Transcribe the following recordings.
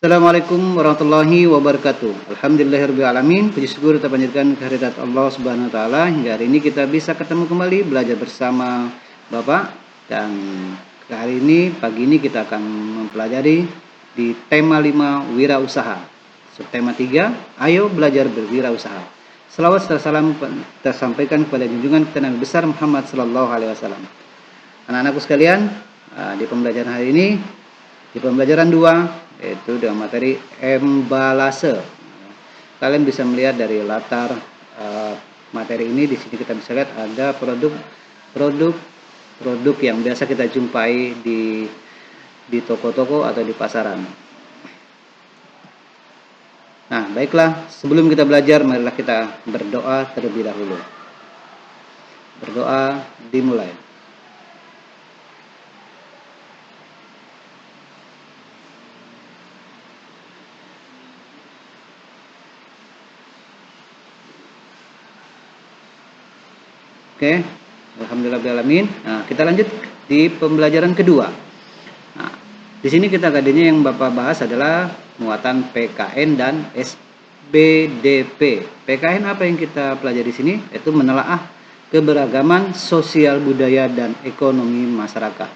Assalamualaikum warahmatullahi wabarakatuh. Alhamdulillahirabbil alamin. Puji syukur kita panjatkan kehadirat Allah Subhanahu wa taala hingga hari ini kita bisa ketemu kembali belajar bersama Bapak, dan hari ini pagi ini kita akan mempelajari di tema 5 wirausaha. Subtema 3, ayo belajar berwirausaha. Selawat serta salam tersampaikan kepada junjungan kita Nabi besar Muhammad sallallahu alaihi wasallam. Anak-anakku sekalian, di pembelajaran hari ini, di pembelajaran 2, yaitu dengan materi embalase. Kalian bisa melihat dari latar materi ini. Di sini kita bisa lihat ada produk yang biasa kita jumpai di toko-toko atau di pasaran. Nah, baiklah, sebelum kita belajar, marilah kita berdoa terlebih dahulu. Berdoa dimulai. Oke, alhamdulillahirabbil. Nah, kita lanjut di pembelajaran kedua. Nah, di sini kita tadinya yang Bapak bahas adalah muatan PKN dan SBDP. PKN apa yang kita pelajari di sini? Yaitu menelaah keberagaman sosial budaya dan ekonomi masyarakat.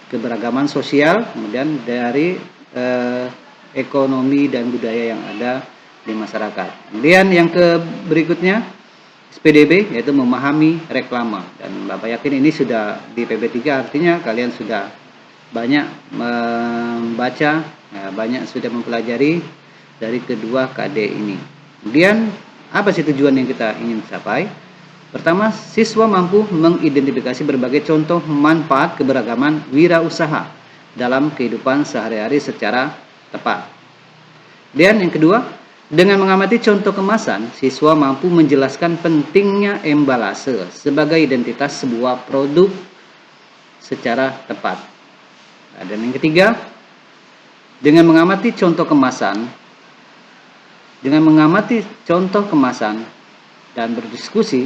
Keberagaman sosial, kemudian dari ekonomi dan budaya yang ada di masyarakat. Kemudian yang berikutnya SPDB, yaitu memahami reklame, dan Bapak yakin ini sudah di PB3, artinya kalian sudah banyak membaca, banyak sudah mempelajari dari kedua KD ini. Kemudian apa sih tujuan yang kita ingin capai? Pertama, siswa mampu mengidentifikasi berbagai contoh manfaat keberagaman wirausaha dalam kehidupan sehari-hari secara tepat. Dan yang kedua, dengan mengamati contoh kemasan, siswa mampu menjelaskan pentingnya embalase sebagai identitas sebuah produk secara tepat. Dan yang ketiga, dengan mengamati contoh kemasan dan berdiskusi,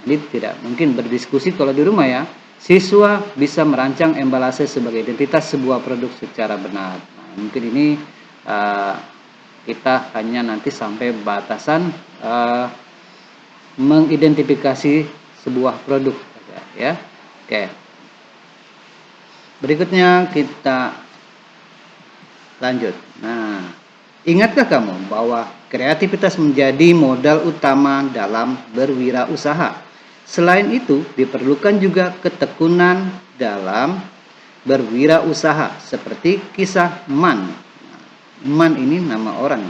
ini tidak mungkin berdiskusi kalau di rumah ya, siswa bisa merancang embalase sebagai identitas sebuah produk secara benar. Nah, mungkin ini kita hanya nanti sampai batasan mengidentifikasi sebuah produk, ya. Oke. Berikutnya kita lanjut. Nah, ingatkah kamu bahwa kreativitas menjadi modal utama dalam berwirausaha? Selain itu, diperlukan juga ketekunan dalam berwirausaha, seperti kisah Man. Man ini nama orang.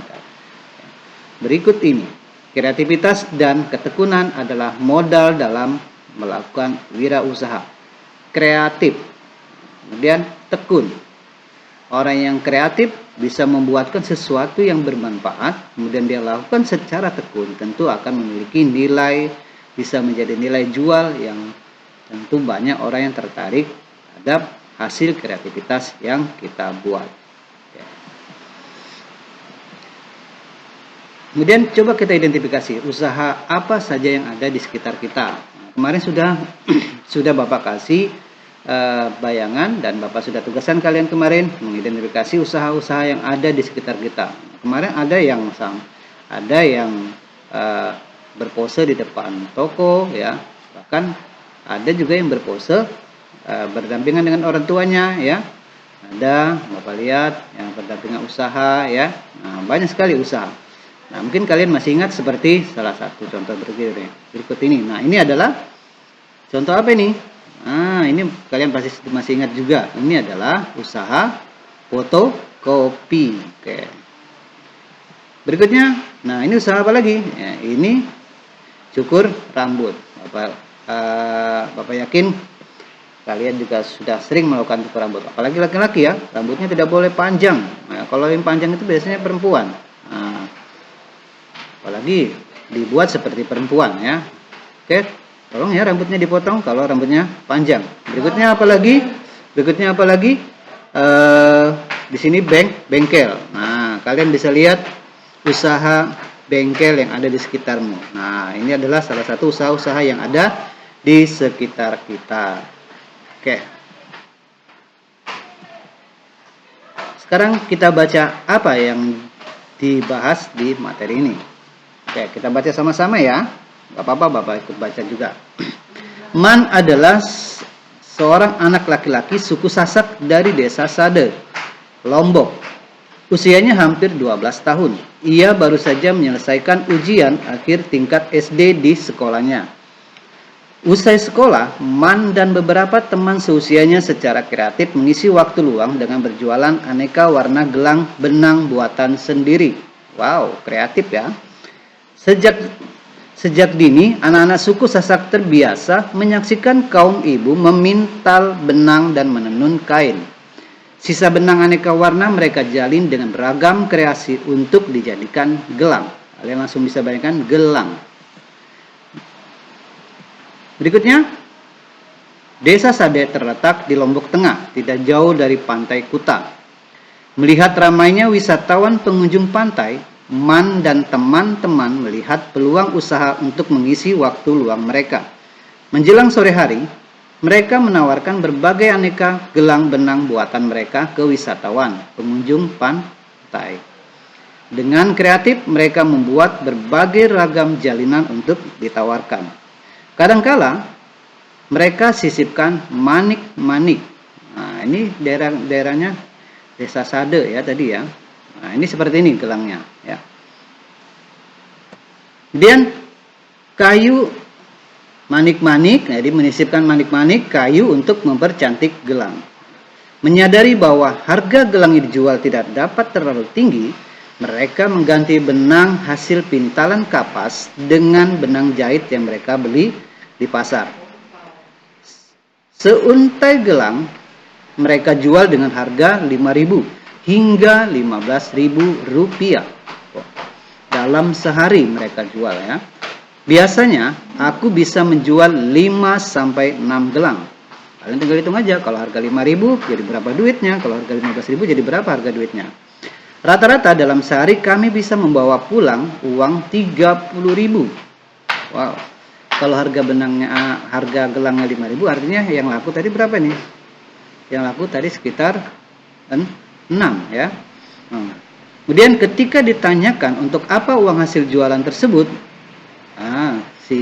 Berikut ini, kreativitas dan ketekunan adalah modal dalam melakukan wirausaha. Kreatif, kemudian tekun. Orang yang kreatif bisa membuatkan sesuatu yang bermanfaat, kemudian dia lakukan secara tekun, tentu akan memiliki nilai, bisa menjadi nilai jual yang tentu banyak orang yang tertarik terhadap hasil kreativitas yang kita buat. Kemudian coba kita identifikasi usaha apa saja yang ada di sekitar kita. Nah, kemarin sudah Bapak kasih bayangan, dan Bapak sudah tugaskan kalian kemarin mengidentifikasi usaha-usaha yang ada di sekitar kita. Kemarin ada yang berpose di depan toko, ya. Bahkan ada juga yang berpose berdampingan dengan orang tuanya, ya. Ada Bapak lihat yang berdampingan usaha, ya. Nah, banyak sekali usaha. Nah, mungkin kalian masih ingat seperti salah satu contoh berikut ini. Nah, ini adalah contoh apa ini? Nah, ini kalian pasti masih ingat juga. Ini adalah usaha fotokopi. Oke. Berikutnya, nah ini usaha apa lagi? Ya, ini cukur rambut. Bapak yakin kalian juga sudah sering melakukan cukur rambut. Apalagi laki-laki ya, rambutnya tidak boleh panjang. Nah, kalau yang panjang itu biasanya perempuan. Nah, apalagi dibuat seperti perempuan, ya. Oke, tolong ya rambutnya dipotong kalau rambutnya panjang. Berikutnya apa lagi? Di sini bengkel. Nah, kalian bisa lihat usaha bengkel yang ada di sekitarmu. Nah, ini adalah salah satu usaha-usaha yang ada di sekitar kita. Oke. Sekarang kita baca apa yang dibahas di materi ini. Oke, kita baca sama-sama ya. Gak apa-apa Bapak ikut baca juga. Man adalah seorang anak laki-laki suku Sasak dari desa Sade, Lombok. Usianya hampir 12 tahun. Ia baru saja menyelesaikan ujian akhir tingkat SD di sekolahnya. Usai sekolah, Man dan beberapa teman seusianya secara kreatif mengisi waktu luang dengan berjualan aneka warna gelang benang buatan sendiri. Wow, kreatif ya. Sejak dini, anak-anak suku Sasak terbiasa menyaksikan kaum ibu memintal benang dan menenun kain. Sisa benang aneka warna mereka jalin dengan beragam kreasi untuk dijadikan gelang. Kalian langsung bisa bayangkan gelang. Berikutnya, desa Sade terletak di Lombok Tengah, tidak jauh dari pantai Kuta. Melihat ramainya wisatawan pengunjung pantai, Man dan teman-teman melihat peluang usaha untuk mengisi waktu luang mereka. Menjelang sore hari, mereka menawarkan berbagai aneka gelang benang buatan mereka ke wisatawan pengunjung pantai. Dengan kreatif, mereka membuat berbagai ragam jalinan untuk ditawarkan. Kadangkala mereka sisipkan manik-manik. Nah, ini daerahnya desa Sade ya tadi ya. Nah, ini seperti ini gelangnya ya. Kemudian kayu manik-manik, jadi menyisipkan manik-manik kayu untuk mempercantik gelang. Menyadari bahwa harga gelang yang dijual tidak dapat terlalu tinggi, mereka mengganti benang hasil pintalan kapas dengan benang jahit yang mereka beli di pasar. Seuntai gelang mereka jual dengan harga 5.000 hingga 15.000 rupiah. Dalam sehari mereka jual ya. Biasanya aku bisa menjual 5 sampai 6 gelang. Kalian tinggal hitung aja, kalau harga 5.000 jadi berapa duitnya, kalau harga 15.000 jadi berapa harga duitnya. Rata-rata dalam sehari kami bisa membawa pulang uang 30.000. Wow. Kalau harga benangnya, harga gelangnya 5.000, artinya yang laku tadi berapa nih? Yang laku tadi sekitar 6 ya. Kemudian ketika ditanyakan untuk apa uang hasil jualan tersebut, si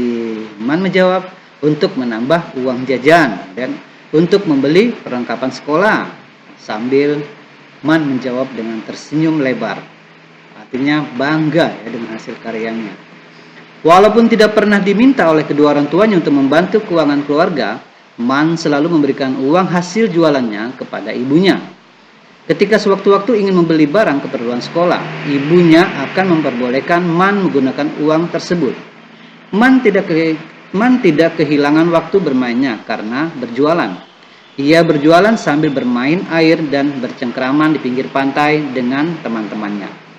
Man menjawab untuk menambah uang jajan dan untuk membeli perlengkapan sekolah. Sambil Man menjawab dengan tersenyum lebar. Artinya bangga ya dengan hasil karyanya. Walaupun tidak pernah diminta oleh kedua orang tuanya untuk membantu keuangan keluarga, Man selalu memberikan uang hasil jualannya kepada ibunya. Ketika sewaktu-waktu ingin membeli barang keperluan sekolah, ibunya akan memperbolehkan Man menggunakan uang tersebut. Man tidak kehilangan waktu bermainnya karena berjualan. Ia berjualan sambil bermain air dan bercengkraman di pinggir pantai dengan teman-temannya.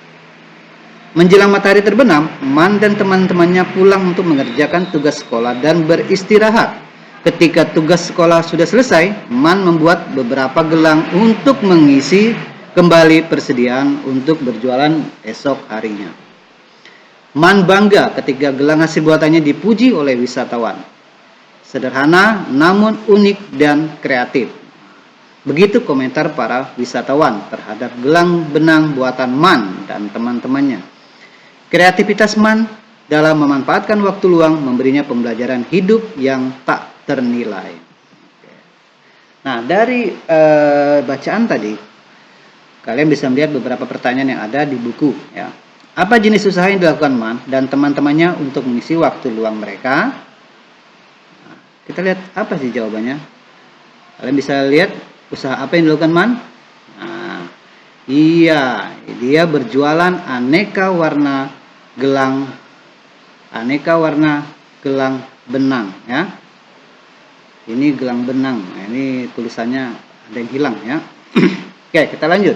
Menjelang matahari terbenam, Man dan teman-temannya pulang untuk mengerjakan tugas sekolah dan beristirahat. Ketika tugas sekolah sudah selesai, Man membuat beberapa gelang untuk mengisi kembali persediaan untuk berjualan esok harinya. Man bangga ketika gelang hasil buatannya dipuji oleh wisatawan. Sederhana namun unik dan kreatif. Begitu komentar para wisatawan terhadap gelang benang buatan Man dan teman-temannya. Kreativitas Man dalam memanfaatkan waktu luang memberinya pembelajaran hidup yang tak ternilai. Nah, dari bacaan tadi, kalian bisa melihat beberapa pertanyaan yang ada di buku. Ya. Apa jenis usaha yang dilakukan Man dan teman-temannya untuk mengisi waktu luang mereka? Nah, kita lihat apa sih jawabannya. Kalian bisa lihat usaha apa yang dilakukan Man? Nah, iya, dia berjualan aneka warna gelang benang ya. Ini gelang benang. Nah, ini tulisannya ada yang hilang ya. Oke, kita lanjut.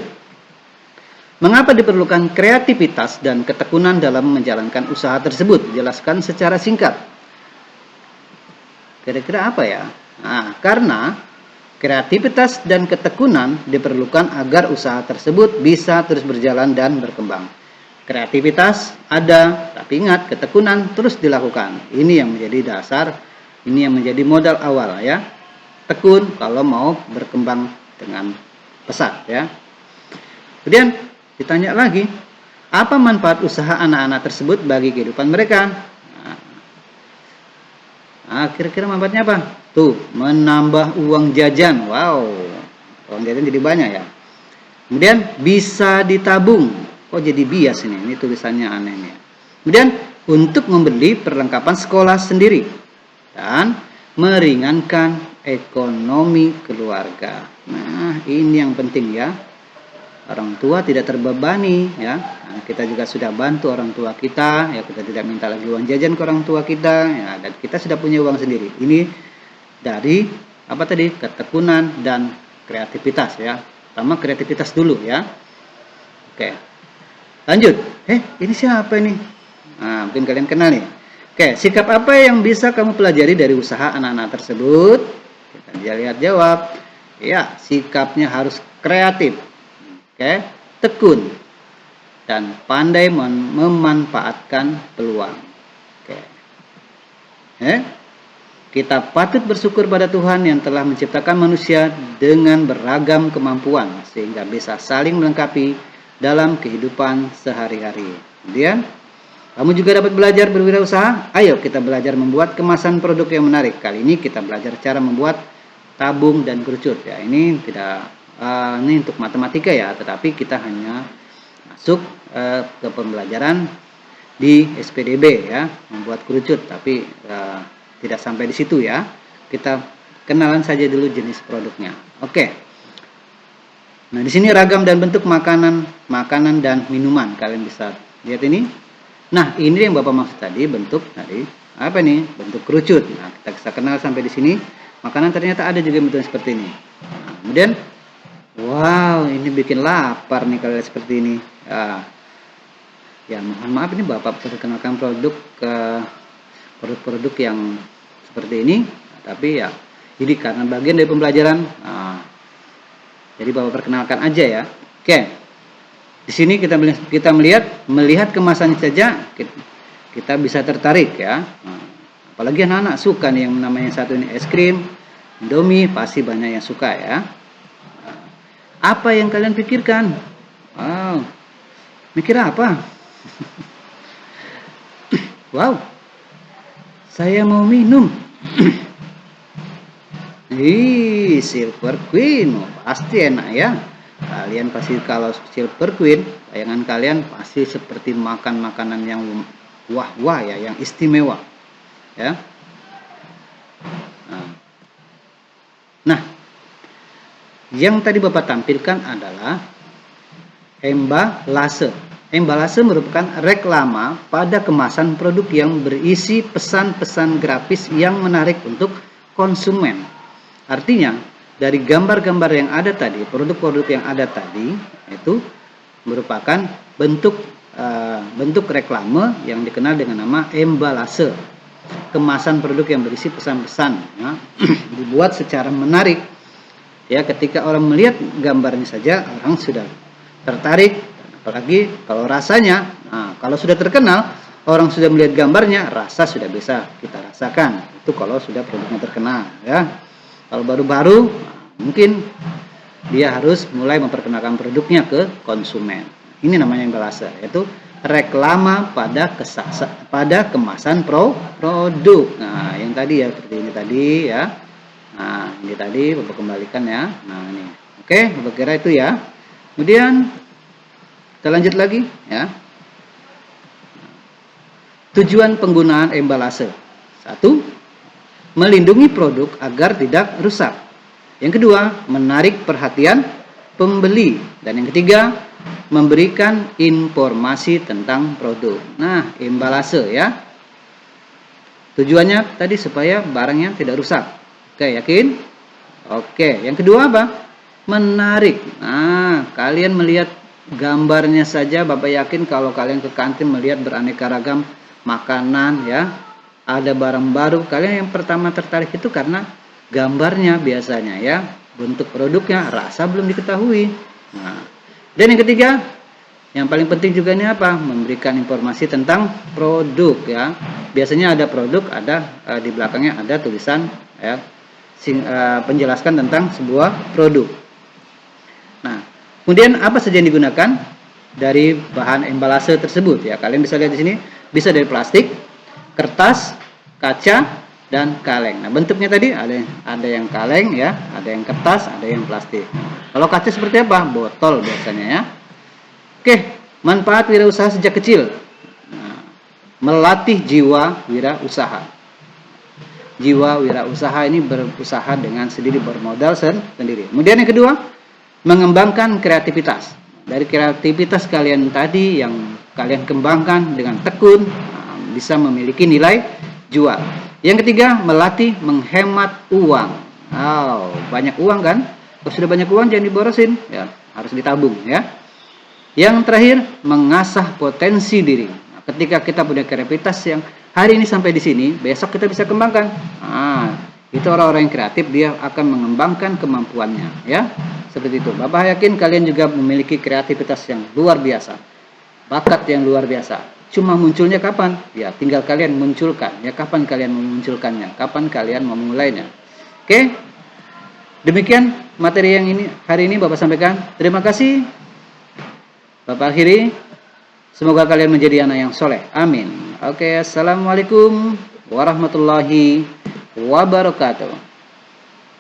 Mengapa diperlukan kreativitas dan ketekunan dalam menjalankan usaha tersebut? Jelaskan secara singkat. Kira-kira apa ya? Nah, karena kreativitas dan ketekunan diperlukan agar usaha tersebut bisa terus berjalan dan berkembang. Kreativitas ada, tapi ingat ketekunan terus dilakukan. Ini yang menjadi dasar, ini yang menjadi modal awal ya. Tekun kalau mau berkembang dengan pesat ya. Kemudian ditanya lagi, apa manfaat usaha anak-anak tersebut bagi kehidupan mereka? Nah, kira-kira manfaatnya apa? Tuh, menambah uang jajan. Wow, uang jajan jadi banyak ya. Kemudian bisa ditabung. Kok jadi bias ini tulisannya aneh nih. Kemudian untuk membeli perlengkapan sekolah sendiri dan meringankan ekonomi keluarga. Nah, ini yang penting ya. Orang tua tidak terbebani ya. Nah, kita juga sudah bantu orang tua kita ya, kita tidak minta lagi uang jajan ke orang tua kita ya, dan kita sudah punya uang sendiri. Ini dari apa tadi? Ketekunan dan kreativitas ya. Pertama kreativitas dulu ya. Oke. Lanjut. Ini siapa ini? Nah, mungkin kalian kenal nih. Oke, sikap apa yang bisa kamu pelajari dari usaha anak-anak tersebut? Kita lihat jawab. Ya, sikapnya harus kreatif. Oke, tekun dan pandai memanfaatkan peluang. Oke. Kita patut bersyukur pada Tuhan yang telah menciptakan manusia dengan beragam kemampuan sehingga bisa saling melengkapi dalam kehidupan sehari-hari. Kemudian, kamu juga dapat belajar berwirausaha. Ayo kita belajar membuat kemasan produk yang menarik. Kali ini kita belajar cara membuat tabung dan kerucut. Ya, ini tidak ini untuk matematika ya, tetapi kita hanya masuk ke pembelajaran di SPDB ya, membuat kerucut, tapi tidak sampai di situ ya. Kita kenalan saja dulu jenis produknya. Oke. Nah, di sini ragam dan bentuk makanan dan minuman. Kalian bisa lihat ini. Nah, ini yang Bapak maksud tadi, bentuk tadi apa nih? Bentuk kerucut. Nah, kita bisa kenal sampai di sini. Makanan ternyata ada juga bentuk seperti ini. Nah, kemudian wow, ini bikin lapar nih kalau seperti ini. Ya, mohon maaf ini Bapak perkenalkan produk-produk yang seperti ini, tapi ya ini karena bagian dari pembelajaran. Jadi Bapak perkenalkan aja ya. Oke. Di sini kita melihat kemasannya saja kita bisa tertarik ya. Apalagi anak-anak suka nih yang namanya satu ini es krim, Indomie, pasti banyak yang suka ya. Apa yang kalian pikirkan? Wow, mikir apa? Wow, saya mau minum. Silver Queen, pasti enak ya. Kalian pasti kalau Silver Queen, bayangan kalian pasti seperti makan makanan yang wah ya, yang istimewa, ya. Nah, yang tadi Bapak tampilkan adalah embalase. Embalase merupakan reklama pada kemasan produk yang berisi pesan-pesan grafis yang menarik untuk konsumen. Artinya, dari gambar-gambar yang ada tadi, produk-produk yang ada tadi, itu merupakan bentuk reklame yang dikenal dengan nama embalase. Kemasan produk yang berisi pesan-pesan, ya, dibuat secara menarik. Ya, ketika orang melihat gambarnya saja orang sudah tertarik, apalagi kalau rasanya. Nah, kalau sudah terkenal, orang sudah melihat gambarnya, rasa sudah bisa kita rasakan. Itu kalau sudah produknya terkenal ya. Kalau baru-baru, mungkin dia harus mulai memperkenalkan produknya ke konsumen. Ini namanya embalase, yaitu reklama pada kemasan produk. Nah, yang tadi ya seperti ini tadi ya. Nah, ini tadi Bapak kembalikan ya. Nah, ini. Oke, Bapak kira itu ya. Kemudian kita lanjut lagi ya. Tujuan penggunaan embalase. 1. Melindungi produk agar tidak rusak. Yang kedua, menarik perhatian pembeli. Dan yang ketiga, memberikan informasi tentang produk. Nah, embalase ya. Tujuannya tadi supaya barangnya tidak rusak. Oke, yakin? Oke, yang kedua apa? Menarik. Nah, kalian melihat gambarnya saja, Bapak yakin kalau kalian ke kantin melihat beraneka ragam makanan ya, ada barang baru, kalian yang pertama tertarik itu karena gambarnya biasanya ya, bentuk produknya, rasa belum diketahui. Nah, dan yang ketiga, yang paling penting juga ini apa? Memberikan informasi tentang produk ya. Biasanya ada produk, ada di belakangnya ada tulisan ya, penjelaskan tentang sebuah produk. Nah, Kemudian apa saja yang digunakan dari bahan embalase tersebut ya? Kalian bisa lihat di sini, bisa dari plastik, kertas, kaca, dan kaleng. Nah, bentuknya tadi ada yang kaleng ya, ada yang kertas, ada yang plastik. Kalau kaca seperti apa? Botol biasanya ya. Oke, manfaat wirausaha sejak kecil. Nah, melatih jiwa wirausaha. Jiwa wirausaha ini berusaha dengan sendiri, bermodal sendiri. Kemudian yang kedua, mengembangkan kreativitas. Dari kreativitas kalian tadi yang kalian kembangkan dengan tekun, bisa memiliki nilai jual. Yang ketiga, melatih menghemat uang. Banyak uang kan? Kalau sudah banyak uang jangan diborosin, ya, harus ditabung ya. Yang terakhir, mengasah potensi diri. Nah, ketika kita punya kreativitas yang hari ini sampai di sini, besok kita bisa kembangkan. Itu orang-orang yang kreatif, dia akan mengembangkan kemampuannya ya. Seperti itu. Bapak yakin kalian juga memiliki kreativitas yang luar biasa, bakat yang luar biasa. Cuma munculnya kapan? Ya tinggal kalian munculkan. Ya kapan kalian memunculkannya? Kapan kalian memulainya? Oke. Demikian materi yang hari ini Bapak sampaikan. Terima kasih. Bapak akhiri. Semoga kalian menjadi anak yang soleh. Amin. Oke. Assalamualaikum warahmatullahi wabarakatuh.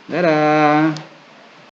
Dadah.